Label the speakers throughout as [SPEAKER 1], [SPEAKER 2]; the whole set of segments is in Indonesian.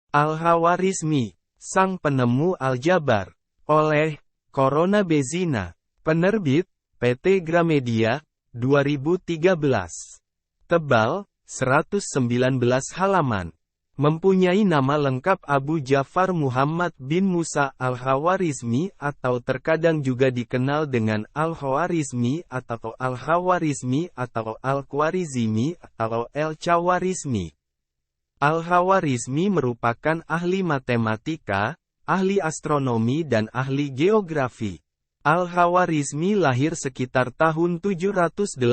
[SPEAKER 1] Al-Khawarizmi, sang penemu aljabar. Oleh Corona Bezina. Penerbit, PT Gramedia, 2013. Tebal, 119 halaman. Mempunyai nama lengkap Abu Ja'far Muhammad bin Musa Al-Khawarizmi atau terkadang juga dikenal dengan Al-Khawarizmi atau Al-Khawarizmi atau Al-Khwarizmi atau Al-Khawarizmi. Al-Khawarizmi merupakan ahli matematika, ahli astronomi dan ahli geografi. Al-Khawarizmi lahir sekitar tahun 780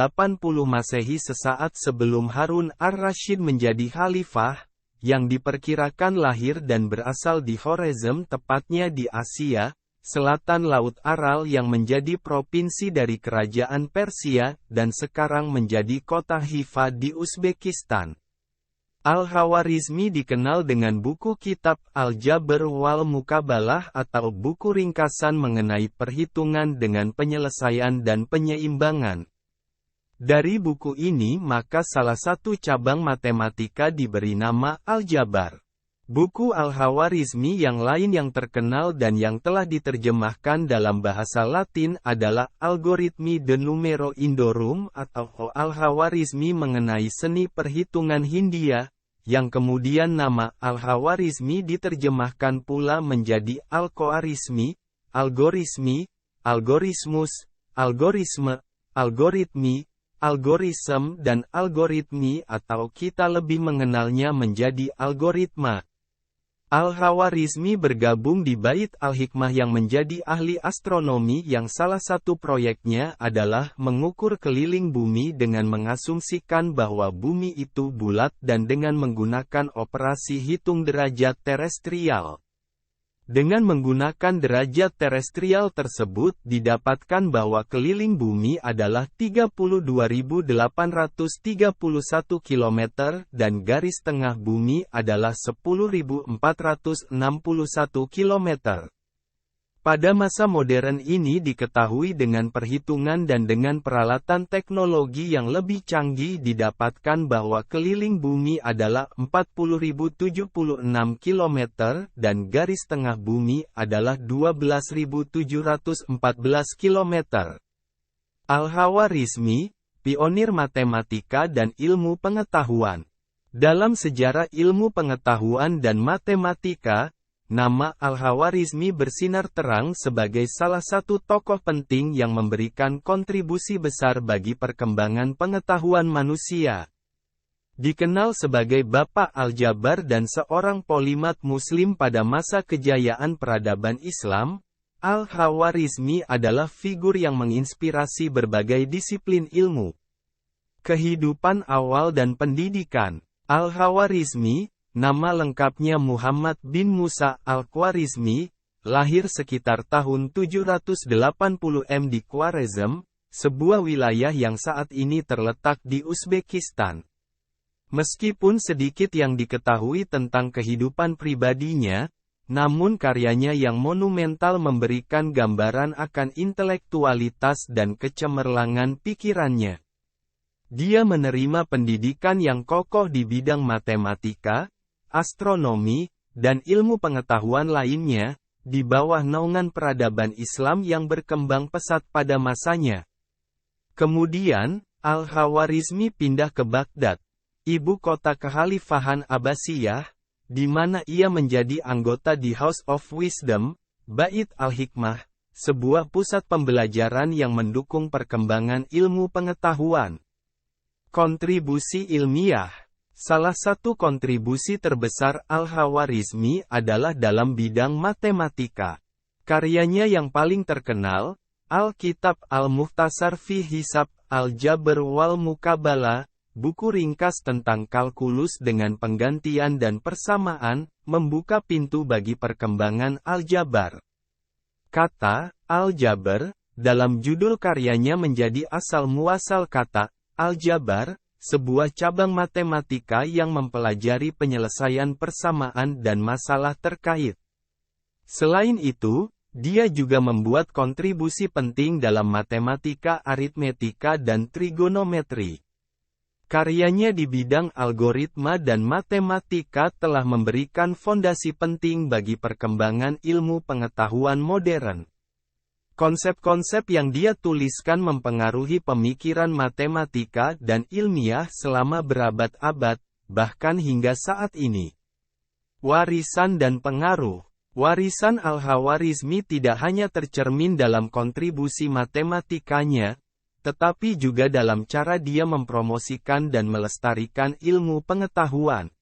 [SPEAKER 1] Masehi sesaat sebelum Harun ar-Rasyid menjadi khalifah, yang diperkirakan lahir dan berasal di Khwarezm tepatnya di Asia, Selatan Laut Aral yang menjadi provinsi dari Kerajaan Persia dan sekarang menjadi kota Hifa di Uzbekistan. Al-Khawarizmi dikenal dengan buku kitab Al-Jabr wal Muqabalah atau buku ringkasan mengenai perhitungan dengan penyelesaian dan penyeimbangan. Dari buku ini maka salah satu cabang matematika diberi nama Al-Jabar. Buku Al-Khawarizmi yang lain yang terkenal dan yang telah diterjemahkan dalam bahasa Latin adalah Algoritmi de Numero Indorum atau Al-Khawarizmi mengenai seni perhitungan Hindia, yang kemudian nama Al-Khawarizmi diterjemahkan pula menjadi Al-Khwarizmi, algorismi, algorismus, algorisme, algoritmi, algorism dan algoritmi atau kita lebih mengenalnya menjadi algoritma. Al-Khawarizmi bergabung di Bait Al-Hikmah yang menjadi ahli astronomi yang salah satu proyeknya adalah mengukur keliling bumi dengan mengasumsikan bahwa bumi itu bulat dan dengan menggunakan operasi hitung derajat terestrial. Dengan menggunakan derajat terestrial tersebut didapatkan bahwa keliling bumi adalah 32.831 km dan garis tengah bumi adalah 10.461 km. Pada masa modern ini diketahui dengan perhitungan dan dengan peralatan teknologi yang lebih canggih didapatkan bahwa keliling bumi adalah 40.076 km dan garis tengah bumi adalah 12.714 km. Al-Khawarizmi, pionir matematika dan ilmu pengetahuan. Dalam sejarah ilmu pengetahuan dan matematika, nama Al-Khawarizmi bersinar terang sebagai salah satu tokoh penting yang memberikan kontribusi besar bagi perkembangan pengetahuan manusia. Dikenal sebagai Bapak Al-Jabar dan seorang polimat Muslim pada masa kejayaan peradaban Islam, Al-Khawarizmi adalah figur yang menginspirasi berbagai disiplin ilmu, kehidupan awal dan pendidikan. Al-Khawarizmi, nama lengkapnya Muhammad bin Musa Al-Khwarizmi, lahir sekitar tahun 780 di Khwarezm, sebuah wilayah yang saat ini terletak di Uzbekistan. Meskipun sedikit yang diketahui tentang kehidupan pribadinya, namun karyanya yang monumental memberikan gambaran akan intelektualitas dan kecemerlangan pikirannya. Dia menerima pendidikan yang kokoh di bidang matematika, astronomi, dan ilmu pengetahuan lainnya, di bawah naungan peradaban Islam yang berkembang pesat pada masanya. Kemudian, Al-Khawarizmi pindah ke Baghdad, ibu kota kekhalifahan Abbasiyah, di mana ia menjadi anggota di House of Wisdom, Bait Al-Hikmah, sebuah pusat pembelajaran yang mendukung perkembangan ilmu pengetahuan. Kontribusi ilmiah. Salah satu kontribusi terbesar Al-Khawarizmi adalah dalam bidang matematika. Karyanya yang paling terkenal, Al-Kitab Al-Mukhtasar fi Hisab Al-Jabr wal Muqabalah, buku ringkas tentang kalkulus dengan penggantian dan persamaan, membuka pintu bagi perkembangan Al-Jabar. Kata Al-Jabr dalam judul karyanya menjadi asal muasal kata Al-Jabar, sebuah cabang matematika yang mempelajari penyelesaian persamaan dan masalah terkait. Selain itu, dia juga membuat kontribusi penting dalam matematika aritmetika dan trigonometri. Karyanya di bidang algoritma dan matematika telah memberikan fondasi penting bagi perkembangan ilmu pengetahuan modern. Konsep-konsep yang dia tuliskan mempengaruhi pemikiran matematika dan ilmiah selama berabad-abad, bahkan hingga saat ini. Warisan dan pengaruh. Warisan Al-Khawarizmi tidak hanya tercermin dalam kontribusi matematikanya, tetapi juga dalam cara dia mempromosikan dan melestarikan ilmu pengetahuan.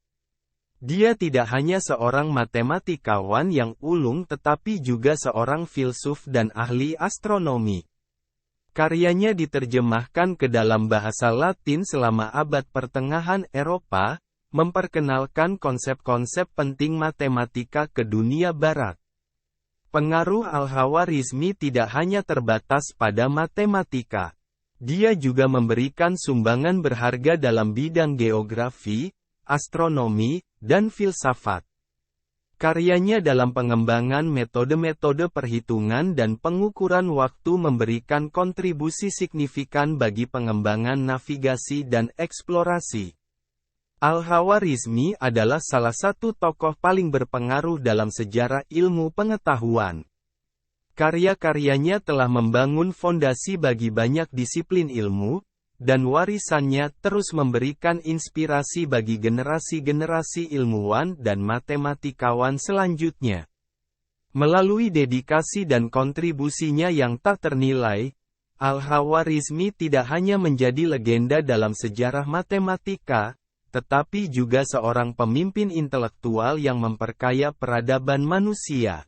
[SPEAKER 1] Dia tidak hanya seorang matematikawan yang ulung tetapi juga seorang filsuf dan ahli astronomi. Karyanya diterjemahkan ke dalam bahasa Latin selama abad pertengahan Eropa, memperkenalkan konsep-konsep penting matematika ke dunia barat. Pengaruh Al-Khawarizmi tidak hanya terbatas pada matematika. Dia juga memberikan sumbangan berharga dalam bidang geografi, astronomi, dan filsafat. Karyanya dalam pengembangan metode-metode perhitungan dan pengukuran waktu memberikan kontribusi signifikan bagi pengembangan navigasi dan eksplorasi. Al-Khawarizmi adalah salah satu tokoh paling berpengaruh dalam sejarah ilmu pengetahuan. Karya-karyanya telah membangun fondasi bagi banyak disiplin ilmu, dan warisannya terus memberikan inspirasi bagi generasi-generasi ilmuwan dan matematikawan selanjutnya. Melalui dedikasi dan kontribusinya yang tak ternilai, Al-Khawarizmi tidak hanya menjadi legenda dalam sejarah matematika, tetapi juga seorang pemimpin intelektual yang memperkaya peradaban manusia.